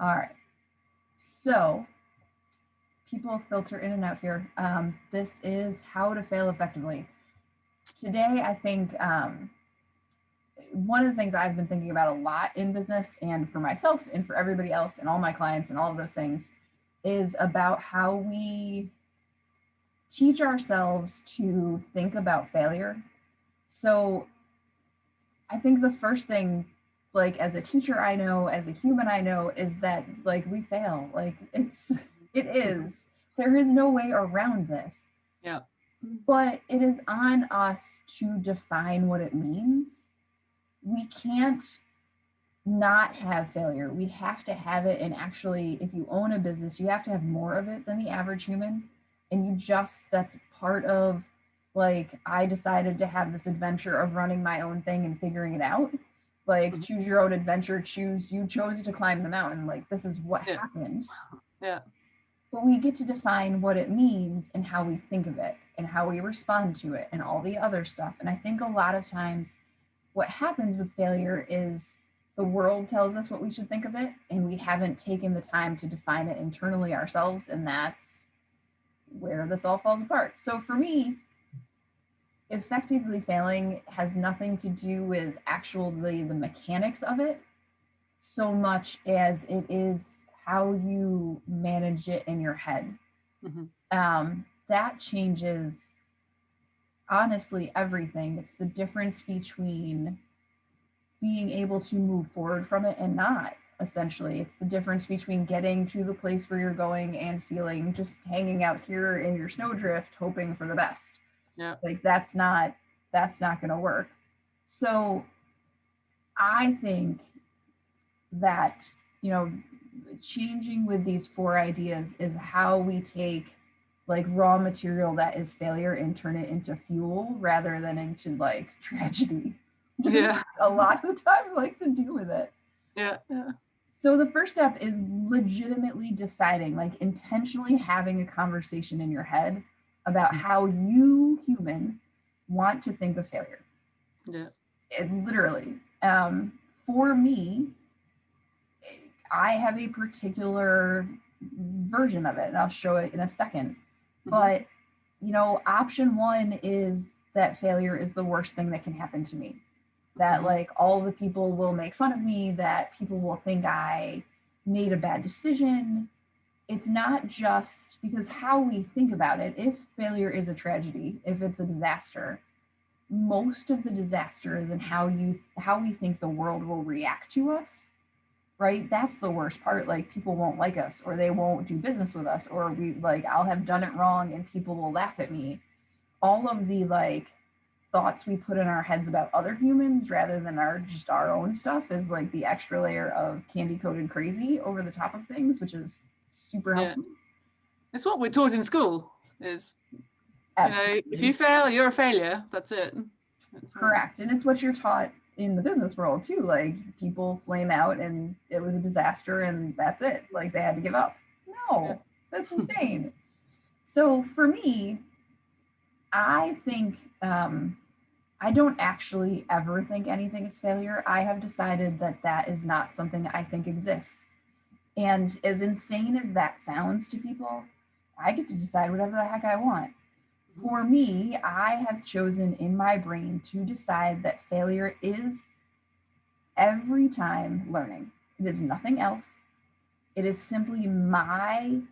All right. So people filter in and out here. This is how to fail effectively. Today, I think one of the things I've been thinking about a lot in business and for myself and for everybody else and all my clients and all of those things is about how we teach ourselves to think about failure. So I think the first thing, like as a teacher I know, as a human I know, is that like we fail. Like it is. There is no way around this. Yeah. But it is on us to define what it means. We can't not have failure. We have to have it. And actually, if you own a business, you have to have more of it than the average human. And that's part of like, I decided to have this adventure of running my own thing and figuring it out. Like, Mhm. choose your own adventure, you chose to climb the mountain. Like, this is what Yeah. happened. Yeah. But we get to define what it means and how we think of it and how we respond to it and all the other stuff. And I think a lot of times what happens with failure is the world tells us what we should think of it, and we haven't taken the time to define it internally ourselves. And that's where this all falls apart. So for me, effectively failing has nothing to do with actually the mechanics of it so much as it is how you manage it in your head. Mhm. That changes honestly everything. It's the difference between being able to move forward from it and not. Essentially, it's the difference between getting to the place where you're going and feeling just hanging out here in your snowdrift hoping for the best. Yeah. Like that's not going to work. So I think that, you know, changing with these four ideas is how we take like raw material that is failure and turn it into fuel rather than into like tragedy. Yeah. A lot of the time like to do with it. Yeah. Yeah. So the first step is legitimately deciding, like intentionally having a conversation in your head about Mhm. how you human want to think of failure. Yeah. It literally. For me, I have a particular version of it, and I'll show it in a second. Mhm. But, option one is that failure is the worst thing that can happen to me. That, Mhm. like, all the people will make fun of me, that people will think I made a bad decision. It's not just because how we think about it. If failure is a tragedy, if it's a disaster, most of the disaster is in how we think the world will react to us, right? That's the worst part. Like people won't like us or they won't do business with us or we like I'll have done it wrong and people will laugh at me. All of the like thoughts we put in our heads about other humans rather than our own stuff is like the extra layer of candy coated crazy over the top of things, which is super Yeah. healthy. It's what we're taught in school. Is if you Absolutely fail, you're a failure. That's it. It's correct. And it's what you're taught in the business world too. Like people flame out and it was a disaster and that's it. Like they had to give up. yeah. No, that's insane. So for me, I think I don't actually ever think anything is failure. I have decided that that is not something I think exists. And as insane as that sounds to people, I get to decide whatever the heck I want. Mhm. For me, I have chosen in my brain to decide that failure is every time learning. It is nothing else. It is simply my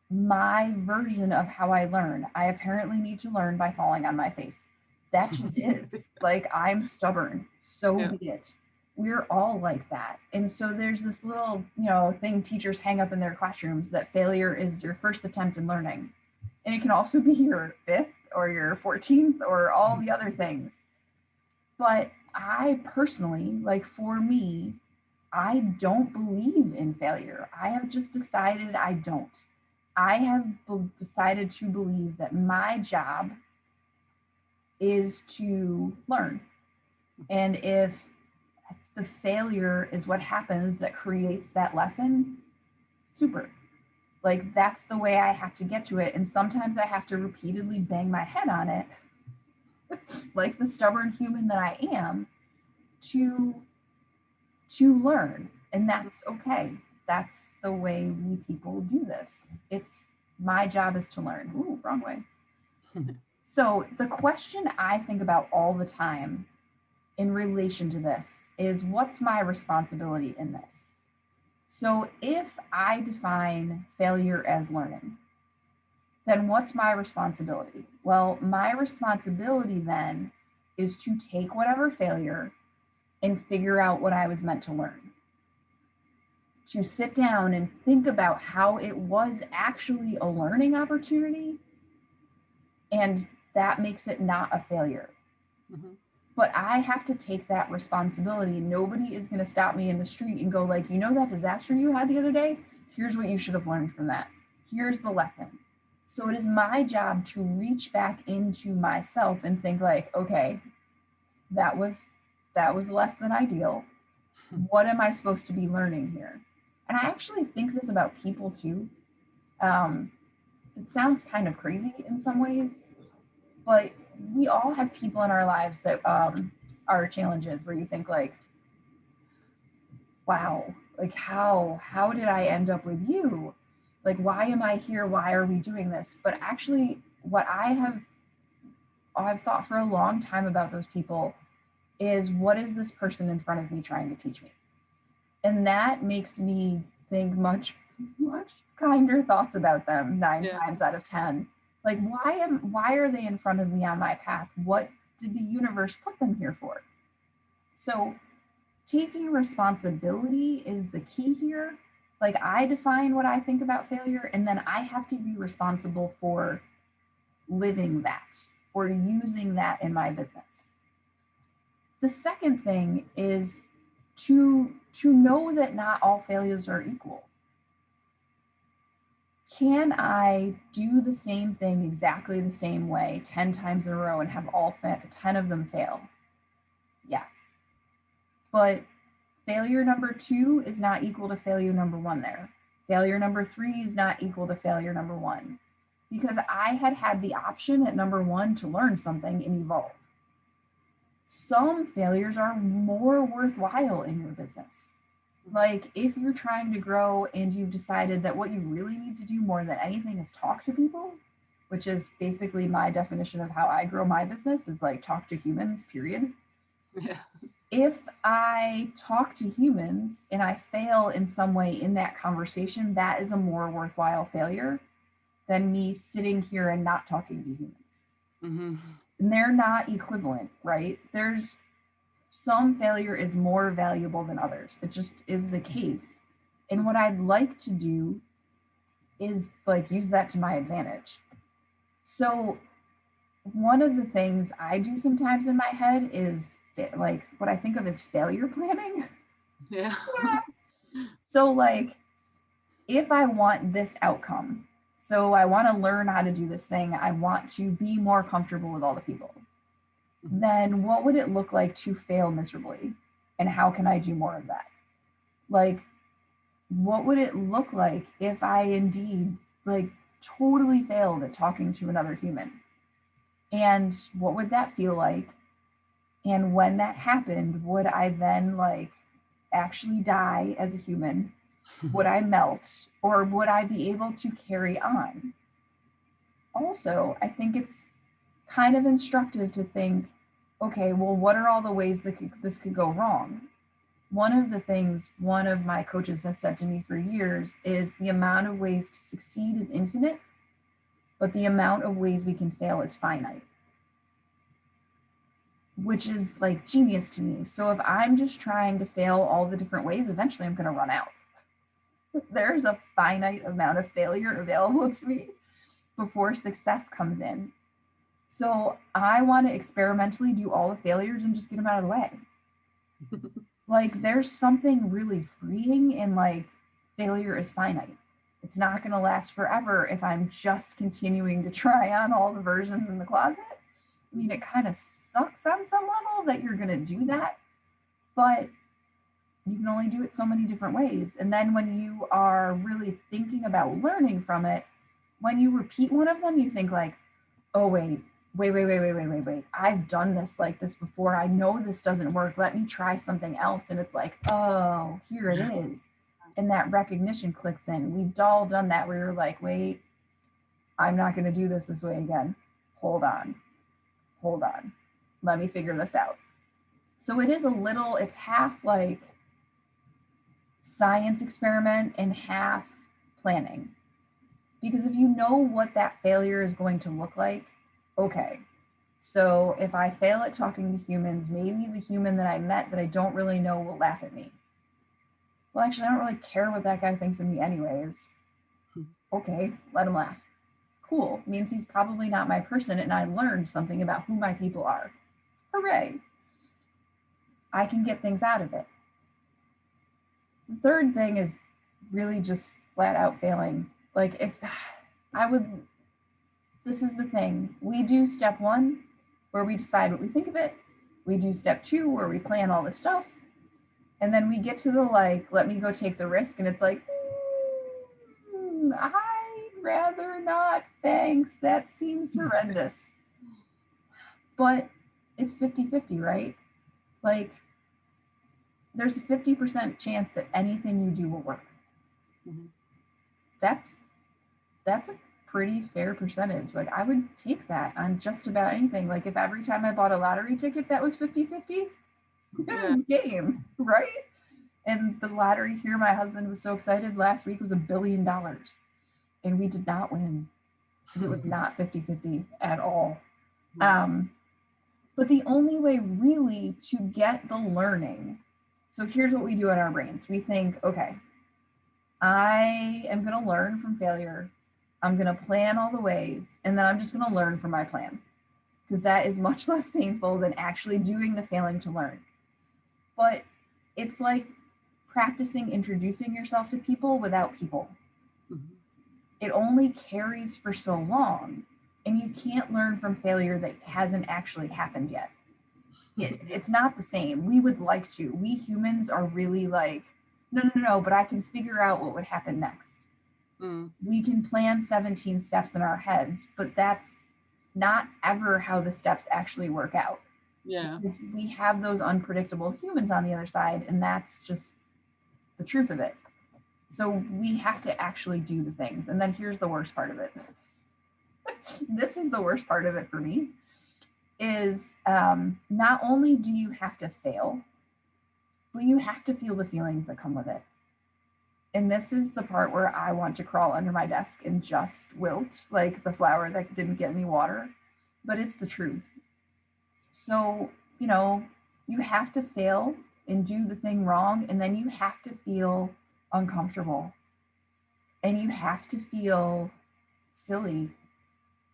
version of how I learn. I apparently need to learn by falling on my face. That just is. Like, I'm stubborn. So Yeah. be it. We're all like that. And so there's this little, thing teachers hang up in their classrooms that failure is your first attempt in learning. And it can also be your fifth or your 14th or all the other things. But I personally, like for me, I don't believe in failure. I have just decided I don't. I have decided to believe that my job is to learn. And if the failure is what happens that creates that lesson, super. Like that's the way I have to get to it. And sometimes I have to repeatedly bang my head on it, like the stubborn human that I am, to to learn. And that's okay. that's the way we people do this. It's my job is to learn. Ooh, wrong way. So the question I think about all the time in relation to this is, what's my responsibility in this? So if I define failure as learning, then what's my responsibility? Well, my responsibility then is to take whatever failure and figure out what I was meant to learn. To sit down and think about how it was actually a learning opportunity, and that makes it not a failure. Mm-hmm. But I have to take that responsibility. Nobody is going to stop me in the street and go like, you know, that disaster you had the other day? Here's what you should have learned from that. Here's the lesson. So it is my job to reach back into myself and think like, okay, that was less than ideal. What am I supposed to be learning here? And I actually think this about people too. It sounds kind of crazy in some ways, but we all have people in our lives that are challenges where you think like, wow, like how did I end up with you? Like, why am I here? Why are we doing this? But actually, what I've thought for a long time about those people is, what is this person in front of me trying to teach me? And that makes me think much kinder thoughts about them 9 times out of 10. Like, why are they in front of me on my path? What did the universe put them here for? So taking responsibility is the key here. Like, I define what I think about failure, and then I have to be responsible for living that or using that in my business. The second thing is to know that not all failures are equal. Can I do the same thing exactly the same way 10 times in a row and have all 10 of them fail? Yes. But failure number 2 is not equal to failure number 1 there. Failure number 3 is not equal to failure number 1. Because I had the option at number 1 to learn something and evolve. Some failures are more worthwhile in your business. Like, if you're trying to grow and you've decided that what you really need to do more than anything is talk to people, which is basically my definition of how I grow my business, is like talk to humans, period. Yeah. If I talk to humans and I fail in some way in that conversation, that is a more worthwhile failure than me sitting here and not talking to humans. Mm-hmm. And they're not equivalent, right? There's some failure is more valuable than others. It just is the case. And what I'd like to do is like use that to my advantage. So one of the things I do sometimes in my head is like what I think of as failure planning. Yeah. So like, if I want this outcome, so I want to learn how to do this thing, I want to be more comfortable with all the people, then what would it look like to fail miserably? And how can I do more of that? Like, what would it look like if I indeed like totally failed at talking to another human? And what would that feel like? And when that happened, would I then like actually die as a human? Would I melt? Or would I be able to carry on? Also, I think it's kind of instructive to think, okay, well, what are all the ways that this could go wrong? One of the things one of my coaches has said to me for years is the amount of ways to succeed is infinite, but the amount of ways we can fail is finite, which is like genius to me. So if I'm just trying to fail all the different ways, eventually I'm going to run out. There's a finite amount of failure available to me before success comes in. So I want to experimentally do all the failures and just get them out of the way. Like, there's something really freeing in like failure is finite. It's not going to last forever if I'm just continuing to try on all the versions in the closet. I mean, it kind of sucks on some level that you're going to do that, but you can only do it so many different ways. And then when you are really thinking about learning from it, when you repeat one of them, you think like, oh, wait. I've done this like this before. I know this doesn't work. Let me try something else. And it's like, oh, here it is. and that recognition clicks in. We've all done that where you're like, wait, I'm not going to do this way again. Hold on. Let me figure this out. So it is it's half like science experiment and half planning. Because if you know what that failure is going to look like, okay, so if I fail at talking to humans, maybe the human that I met that I don't really know will laugh at me. Well, actually, I don't really care what that guy thinks of me anyways. Okay, let him laugh. Cool, means he's probably not my person, and I learned something about who my people are. Hooray! I can get things out of it. The third thing is really just flat out failing. Like this is the thing. We do step 1 where we decide what we think of it. We do step 2 where we plan all this stuff. And then we get to the let me go take the risk. And it's like, I'd rather not, thanks. That seems horrendous. But it's 50-50, right? Like, there's a 50% chance that anything you do will work. Mm-hmm. That's a pretty fair percentage. Like, I would take that on just about anything. Like, if every time I bought a lottery ticket that was 50-50, game, right? And the lottery here, my husband was so excited last week, was $1 billion. And we did not win. It was not 50-50 at all. But the only way really to get the learning, so here's what we do in our brains. We think, okay, I am going to learn from failure. I'm going to plan all the ways, and then I'm just going to learn from my plan, because that is much less painful than actually doing the failing to learn. But it's like practicing introducing yourself to people without people. Mm-hmm. It only carries for so long, and you can't learn from failure that hasn't actually happened yet. It's not the same. We would like to. We humans are really like, no, but I can figure out what would happen next. Mm. We can plan 17 steps in our heads, but that's not ever how the steps actually work out. Yeah. Because we have those unpredictable humans on the other side, and that's just the truth of it. So we have to actually do the things. And then here's the worst part of it. This is the worst part of it for me, is not only do you have to fail, but you have to feel the feelings that come with it. And this is the part where I want to crawl under my desk and just wilt, like the flower that didn't get any water. But it's the truth. So, you have to fail and do the thing wrong, and then you have to feel uncomfortable. And you have to feel silly.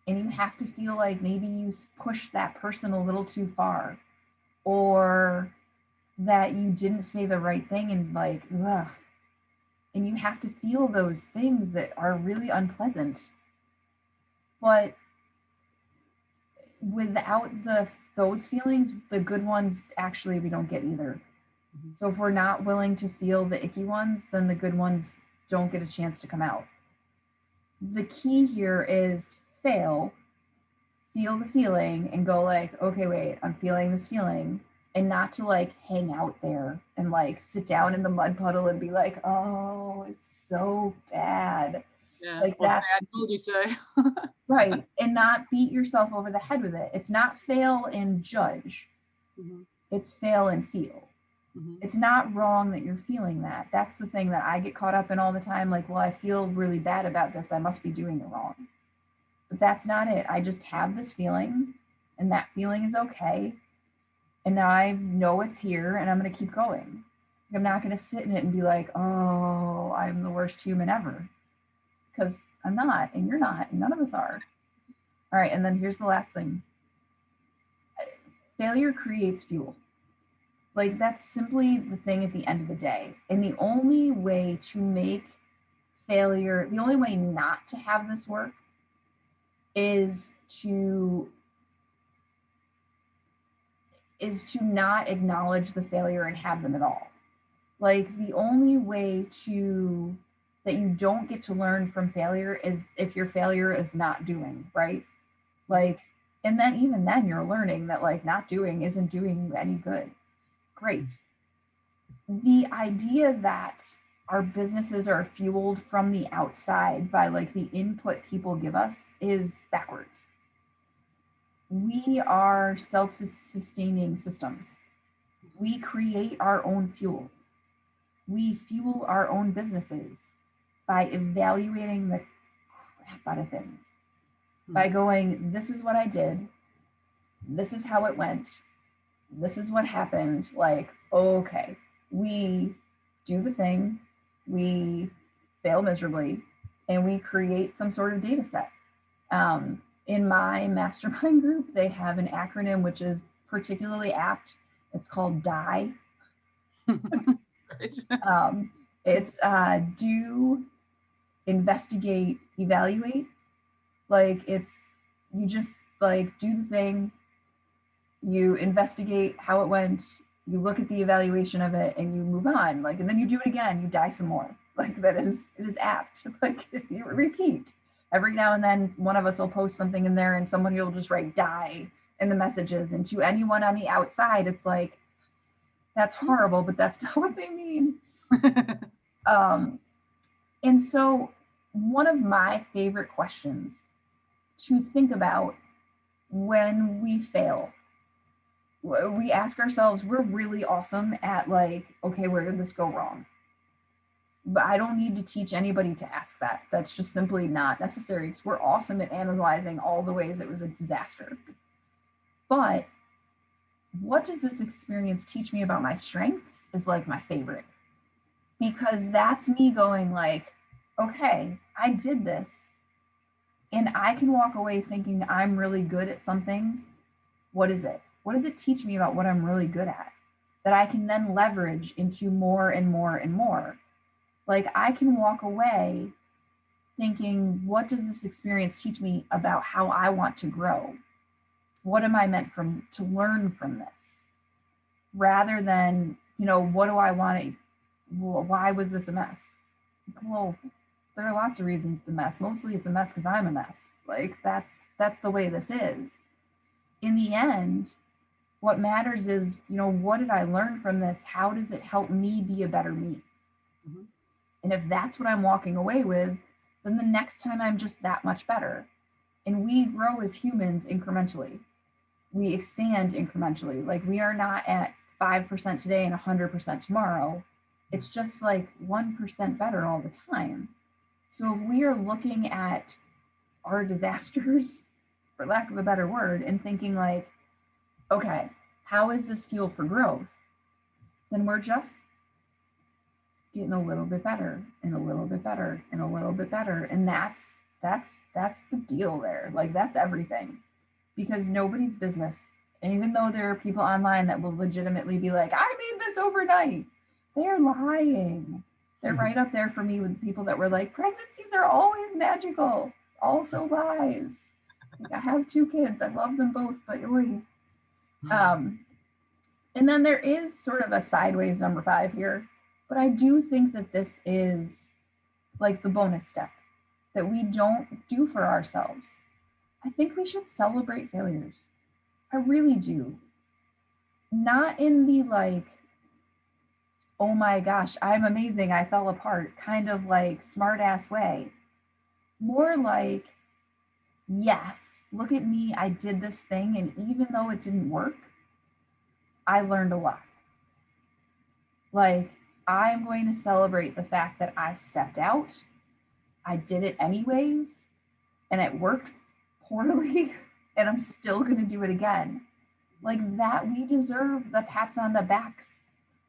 And you have to feel like maybe you pushed that person a little too far, or that you didn't say the right thing, and ugh. And you have to feel those things that are really unpleasant. But without those feelings, the good ones, actually, we don't get either. Mm-hmm. So if we're not willing to feel the icky ones, then the good ones don't get a chance to come out. The key here is feel the feeling, and go okay, wait, I'm feeling this feeling. And not to hang out there and sit down in the mud puddle and be like, oh, it's so bad. Yeah, that's, I told you so. Right. And not beat yourself over the head with it. It's not fail and judge. Mm-hmm. It's fail and feel. Mm-hmm. It's not wrong that you're feeling that. That's the thing that I get caught up in all the time. Well, I feel really bad about this. I must be doing it wrong. But that's not it. I just have this feeling, and that feeling is okay. And now I know it's here, and I'm going to keep going. I'm not going to sit in it and be like, oh, I'm the worst human ever. Because I'm not, and you're not, and none of us are. All right, and then here's the last thing. Failure creates fuel. That's simply the thing at the end of the day. And the only way to make failure, the only way not to have this work is to not acknowledge the failure and have them at all. The only way that you don't get to learn from failure is if your failure is not doing, right? And then even then you're learning that not doing isn't doing you any good. Great. The idea that our businesses are fueled from the outside by like the input people give us is backwards. We are self-sustaining systems. We create our own fuel. We fuel our own businesses by evaluating the crap out of things. By going, this is what I did. This is how it went. This is what happened. Like, okay, we do the thing, we fail miserably, and we create some sort of data set. In my mastermind group, they have an acronym which is particularly apt. It's called DIE. It's do, investigate, evaluate. Like, it's, you just like do the thing, you investigate how it went, you look at the evaluation of it, and you move on. Like, and then you do it again, you die some more. Like, it is apt. Like, you repeat. Every now and then, one of us will post something in there, and somebody will just write "die" in the messages. And to anyone on the outside, it's like, that's horrible, but that's not what they mean. And so, one of my favorite questions to think about when we fail, we ask ourselves, we're really awesome at like, okay, where did this go wrong? But I don't need to teach anybody to ask that. That's just simply not necessary, because we're awesome at analyzing all the ways it was a disaster. But what does this experience teach me about my strengths is like my favorite. Because that's me going like, okay, I did this. And I can walk away thinking I'm really good at something. What is it? What does it teach me about what I'm really good at that I can then leverage into more and more and more? Like, I can walk away thinking, what does this experience teach me about how I want to grow? What am I meant to learn from this? Rather than, what do I want to, why was this a mess? Well, there are lots of reasons it's a mess. Mostly it's a mess because I'm a mess. Like, that's the way this is. In the end, what matters is, what did I learn from this? How does it help me be a better me? Mm-hmm. And if that's what I'm walking away with, then the next time I'm just that much better. And we grow as humans incrementally. We expand incrementally. Like, we are not at 5% today and 100% tomorrow. It's just like 1% better all the time. So if we are looking at our disasters, for lack of a better word, and thinking like, okay, how is this fuel for growth? Then we're just getting a little bit better and a little bit better and a little bit better. And that's the deal there. Like, that's everything. Because nobody's business. And even though there are people online that will legitimately be like, I made this overnight, they're lying. They're right up there for me with people that were like, pregnancies are always magical. Also lies. Like, I have 2 kids. I love them both, but and then there is sort of a sideways number 5 here. But I do think that this is like the bonus step that we don't do for ourselves. I think we should celebrate failures. I really do. Not in the like, oh my gosh, I'm amazing, I fell apart, kind of like smart ass way. More like, yes, look at me, I did this thing, and even though it didn't work, I learned a lot. Like, I'm going to celebrate the fact that I stepped out, I did it anyways, and it worked poorly, and I'm still going to do it again. Like, that, we deserve the pats on the backs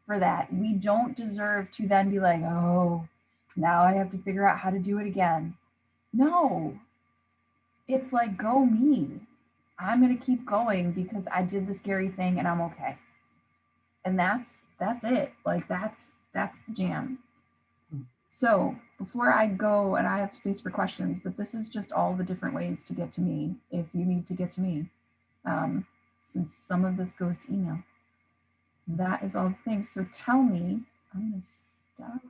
for that. We don't deserve to then be like, oh, now I have to figure out how to do it again. No, it's like, go me. I'm going to keep going because I did the scary thing and I'm okay. And that's it. Like, that's the jam. So before I go, and I have space for questions, but this is just all the different ways to get to me if you need to get to me, since some of this goes to email. That is all the things. So tell me, I'm going to stop.